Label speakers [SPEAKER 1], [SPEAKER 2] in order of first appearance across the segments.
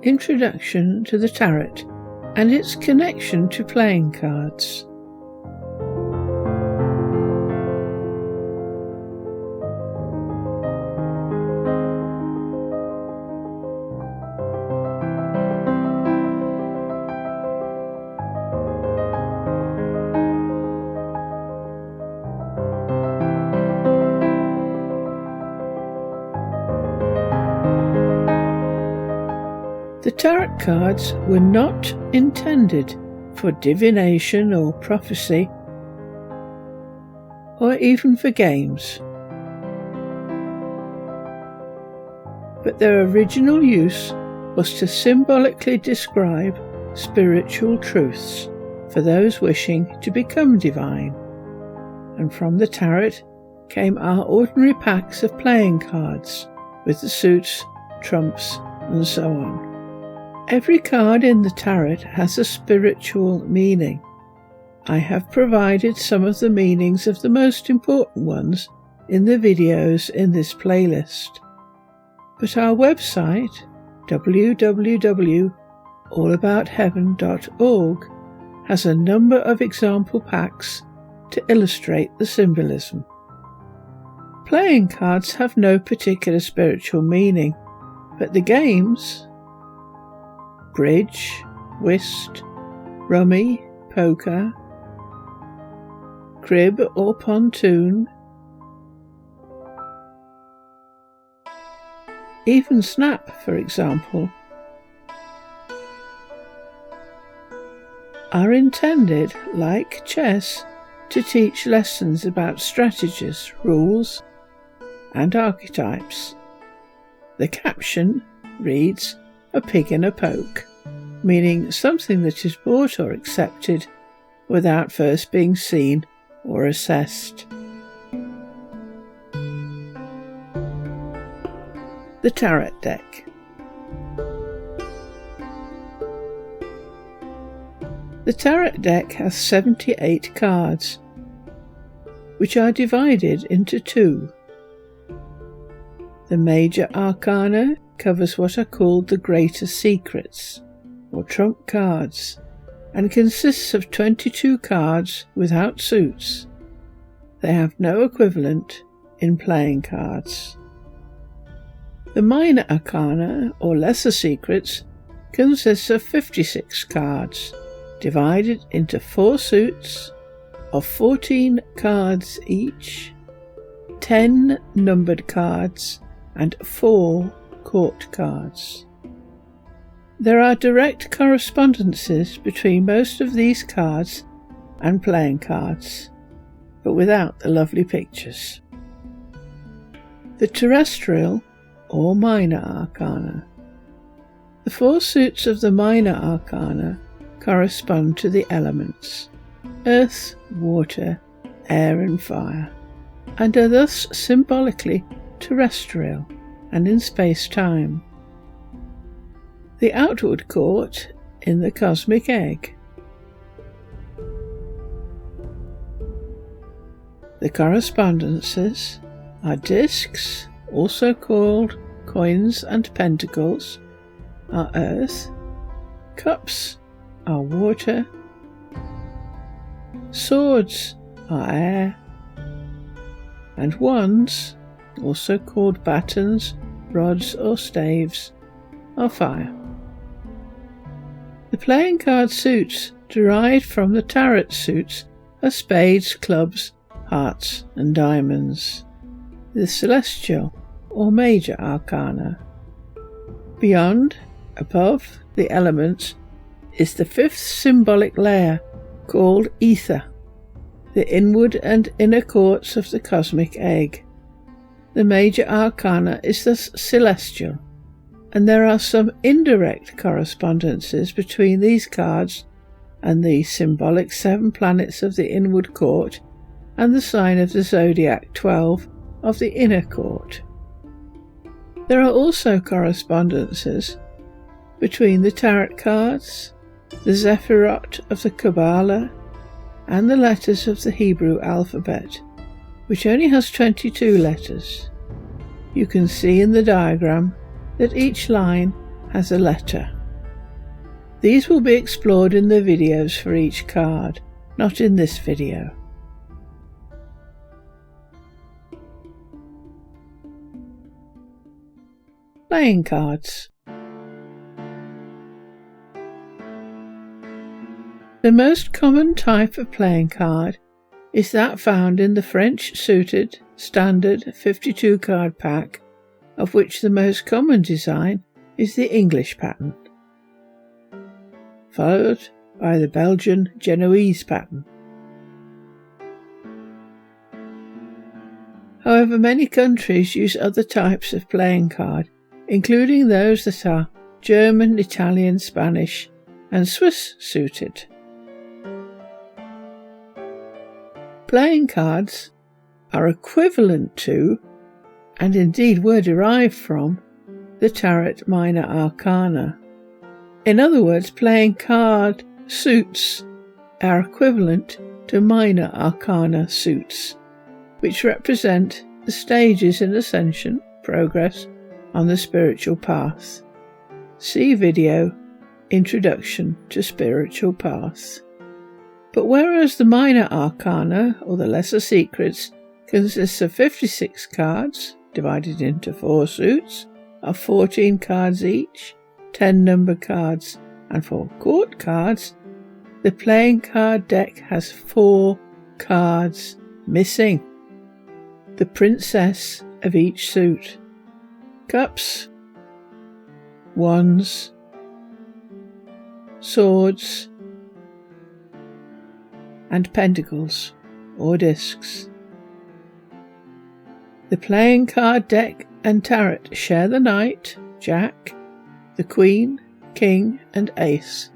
[SPEAKER 1] Introduction to the Tarot and its connection to playing cards. The tarot cards were not intended for divination or prophecy, or even for games, but their original use was to symbolically describe spiritual truths for those wishing to become divine, and from the tarot came our ordinary packs of playing cards with the suits, trumps, and so on. Every card in the tarot has a spiritual meaning. I have provided some of the meanings of the most important ones in the videos in this playlist. But our website, www.allaboutheaven.org, has a number of example packs to illustrate the symbolism. Playing cards have no particular spiritual meaning, but the games, bridge, whist, rummy, poker, crib or pontoon, even snap, for example, are intended, like chess, to teach lessons about strategies, rules, and archetypes. The caption reads, "A pig in a poke," meaning something that is bought or accepted without first being seen or assessed. The Tarot Deck. The Tarot Deck has 78 cards, which are divided into two. The Major Arcana covers what are called the Greater Secrets, or trump cards, and consists of 22 cards without suits. They have no equivalent in playing cards. The Minor Arcana, or Lesser Secrets, consists of 56 cards, divided into 4 suits of 14 cards each, 10 numbered cards, and 4 court cards. There are direct correspondences between most of these cards and playing cards, but without the lovely pictures. The Terrestrial or Minor Arcana. The 4 suits of the Minor Arcana correspond to the elements, earth, water, air and fire, and are thus symbolically terrestrial and in space-time. The outward court in the cosmic egg. The correspondences are discs, also called coins and pentacles, are earth, cups are water, swords are air, and wands, also called batons, rods or staves, are fire. The playing card suits derived from the tarot suits are spades, clubs, hearts and diamonds. The Celestial or Major Arcana. Beyond, above the elements, is the 5th symbolic layer called ether, the inward and inner courts of the cosmic egg. The Major Arcana is thus celestial, and there are some indirect correspondences between these cards and the symbolic 7 planets of the inward court and the sign of the zodiac 12 of the inner court. There are also correspondences between the tarot cards, the Zephirot of the Kabbalah, and the letters of the Hebrew alphabet, which only has 22 letters. You can see in the diagram that each line has a letter. These will be explored in the videos for each card, not in this video. Playing cards. The most common type of playing card is that found in the French suited standard 52 card pack, of which the most common design is the English pattern, followed by the Belgian Genoese pattern. However, many countries use other types of playing card, including those that are German, Italian, Spanish and Swiss suited. Playing cards are equivalent to, and indeed were derived from, the Tarot Minor Arcana. In other words, playing card suits are equivalent to Minor Arcana suits, which represent the stages in ascension, progress, on the spiritual path. See video Introduction to Spiritual Path. But whereas the Minor Arcana, or the Lesser Secrets, consists of 56 cards, divided into 4 suits of 14 cards each, 10 number cards and 4 court cards, the playing card deck has 4 cards missing. The princess of each suit. Cups, wands, swords, and pentacles or discs. The playing card deck and tarot share the knight, jack, the queen, king, and ace.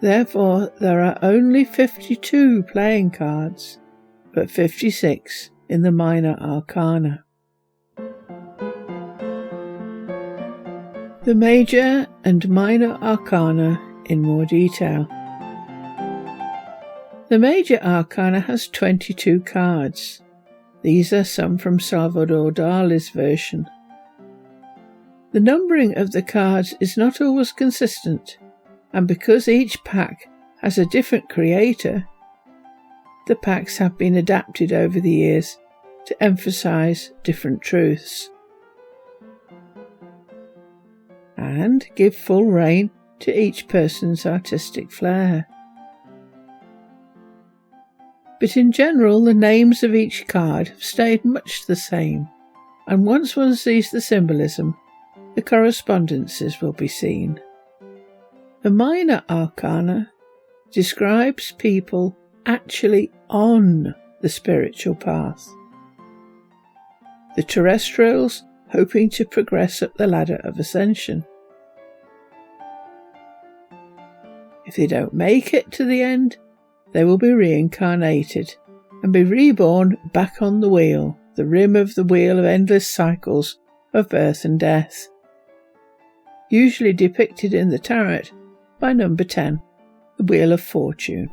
[SPEAKER 1] Therefore, there are only 52 playing cards, but 56 in the Minor Arcana. The Major and Minor Arcana in more detail. The Major Arcana has 22 cards. These are some from Salvador Dali's version. The numbering of the cards is not always consistent, and because each pack has a different creator, the packs have been adapted over the years to emphasize different truths and give full rein to each person's artistic flair. But in general, the names of each card have stayed much the same, and once one sees the symbolism, the correspondences will be seen. The Minor Arcana describes people actually on the spiritual path. The terrestrials hoping to progress up the ladder of ascension. If they don't make it to the end, they will be reincarnated and be reborn back on the wheel, the rim of the wheel of endless cycles of birth and death, usually depicted in the tarot by number 10, the Wheel of Fortune.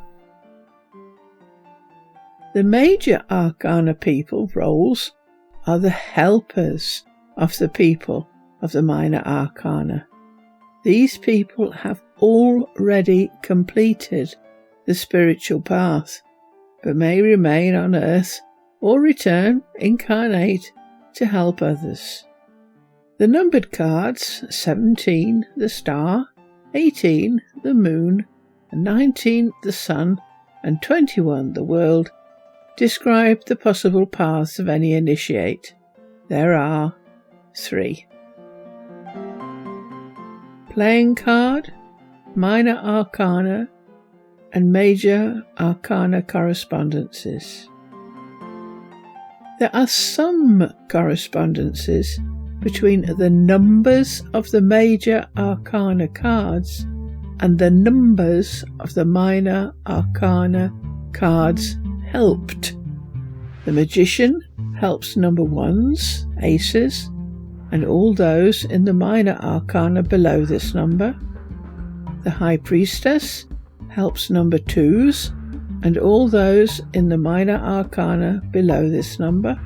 [SPEAKER 1] The Major Arcana people roles are the helpers of the people of the Minor Arcana. These people have already completed the spiritual path, but may remain on earth or return, incarnate, to help others. The numbered cards, 17, the star, 18, the moon, 19, the sun, and 21, the world, describe the possible paths of any initiate. There are 3. Playing card, Minor Arcana, and Major Arcana correspondences. There are some correspondences between the numbers of the Major Arcana cards and the numbers of the Minor Arcana cards helped. The Magician helps number 1s, aces, and all those in the Minor Arcana below this number. The High Priestess helps number 2s, and all those in the Minor Arcana below this number.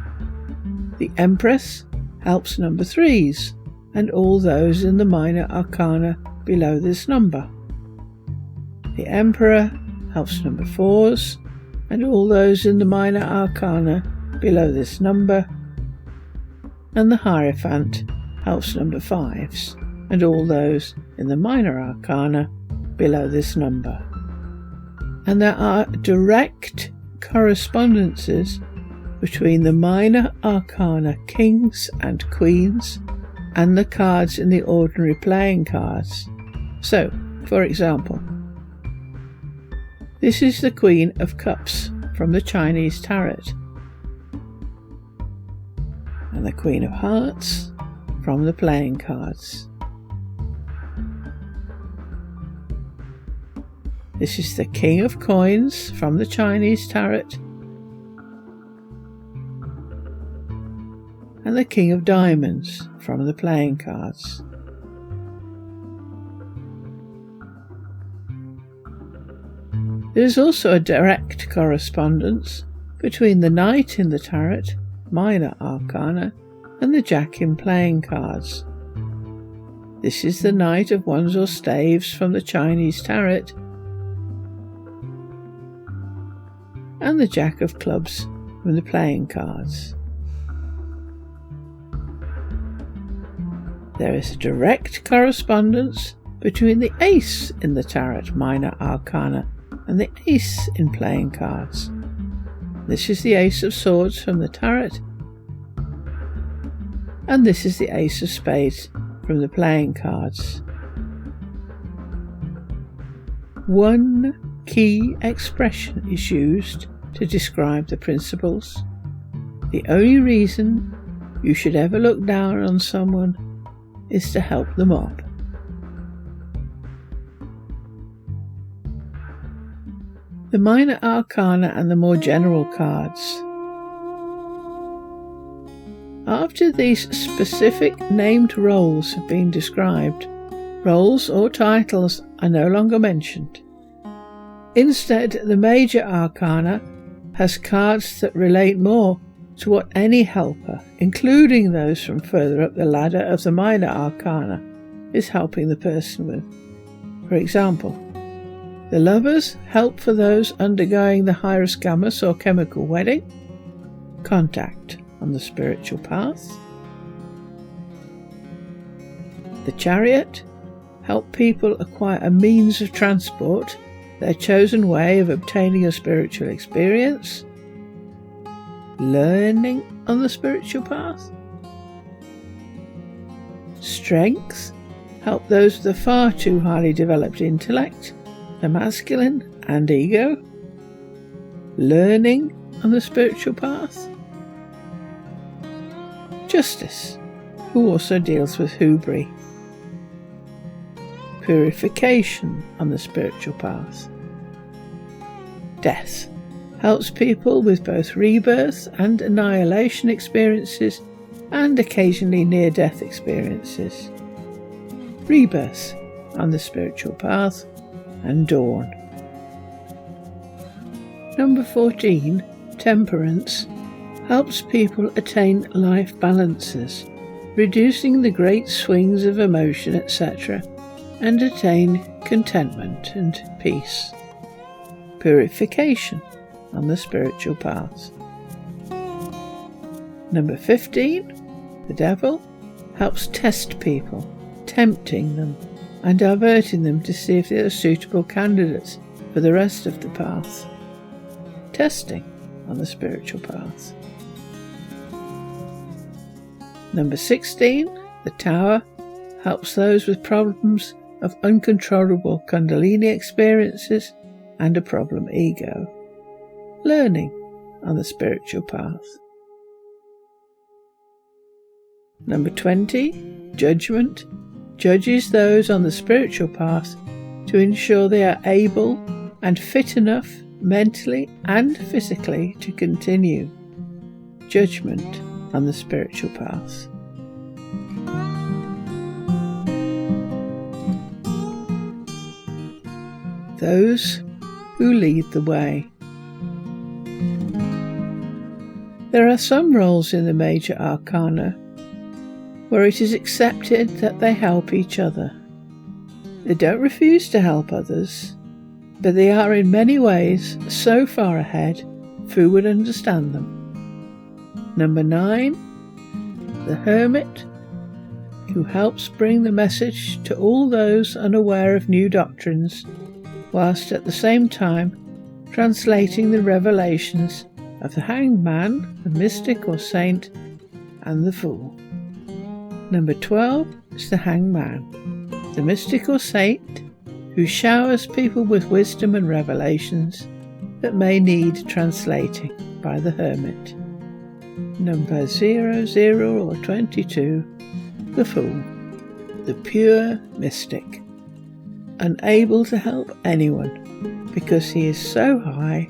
[SPEAKER 1] The Empress helps number 3s, and all those in the minor arcana below this number. The Emperor helps number 4s, and all those in the minor arcana below this number. And the Hierophant helps number 5s, and all those in the minor arcana below this number. And there are direct correspondences between the minor arcana kings and queens and the cards in the ordinary playing cards. So, for example, this is the Queen of Cups from the Chinese Tarot, and the Queen of Hearts from the playing cards. This is the King of Coins from the Chinese Tarot, and the King of Diamonds from the playing cards. There is also a direct correspondence between the Knight in the Tarot, minor arcana, and the Jack in playing cards. This is the Knight of Wands or Staves from the Chinese Tarot, and the Jack of Clubs from the playing cards. There is a direct correspondence between the Ace in the Tarot, minor arcana, and the Ace in playing cards. This is the Ace of Swords from the Tarot, and this is the Ace of Spades from the playing cards. One key expression is used to describe the principles. The only reason you should ever look down on someone is to help them up. The minor arcana and the more general cards. After these specific named roles have been described, roles or titles are no longer mentioned. Instead, the major arcana has cards that relate more to what any helper, including those from further up the ladder of the minor arcana, is helping the person with. For example, the Lovers help for those undergoing the hierogamous or chemical wedding, contact on the spiritual path. The Chariot help people acquire a means of transport, their chosen way of obtaining a spiritual experience. Learning on the spiritual path. Strength help those with a far too highly developed intellect, the masculine and ego. Learning on the spiritual path. Justice, who also deals with hubris. Purification on the spiritual path. Death helps people with both rebirth and annihilation experiences and occasionally near-death experiences. Rebirth on the spiritual path and dawn. Number 14, Temperance, helps people attain life balances, reducing the great swings of emotion, etc., and attain contentment and peace. Purification on the spiritual path. Number 15, the Devil, helps test people, tempting them and diverting them to see if they are suitable candidates for the rest of the path. Testing on the spiritual path. Number 16, the Tower, helps those with problems of uncontrollable Kundalini experiences and a problem ego. Learning on the spiritual path. Number 20, Judgment, judges those on the spiritual path to ensure they are able and fit enough mentally and physically to continue. Judgment on the spiritual path. Those who lead the way. There are some roles in the major arcana where it is accepted that they help each other. They don't refuse to help others, but they are in many ways so far ahead who would understand them. Number 9, the hermit, who helps bring the message to all those unaware of new doctrines, whilst at the same time translating the revelations of the hanged man, the mystic or saint, and the fool. Number 12 is the hanged man, the mystic or saint, who showers people with wisdom and revelations that may need translating by the hermit. Number 00 or 22, the fool, the pure mystic, unable to help anyone because he is so high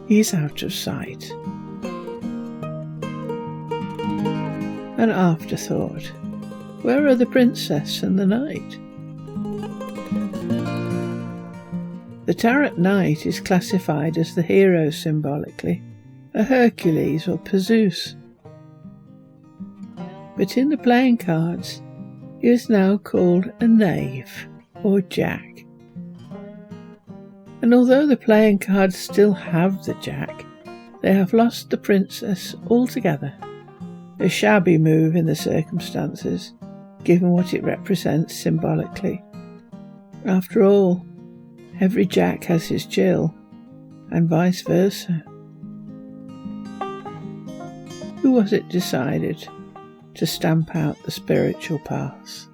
[SPEAKER 1] he is out of sight. An afterthought. Where are the princess and the knight? The tarot knight is classified as the hero symbolically, a Hercules or Zeus. But in the playing cards, he is now called a knave or jack. And although the playing cards still have the jack, they have lost the princess altogether. A shabby move in the circumstances, given what it represents symbolically. After all, every jack has his Jill, and vice versa. Who was it decided to stamp out the spiritual paths?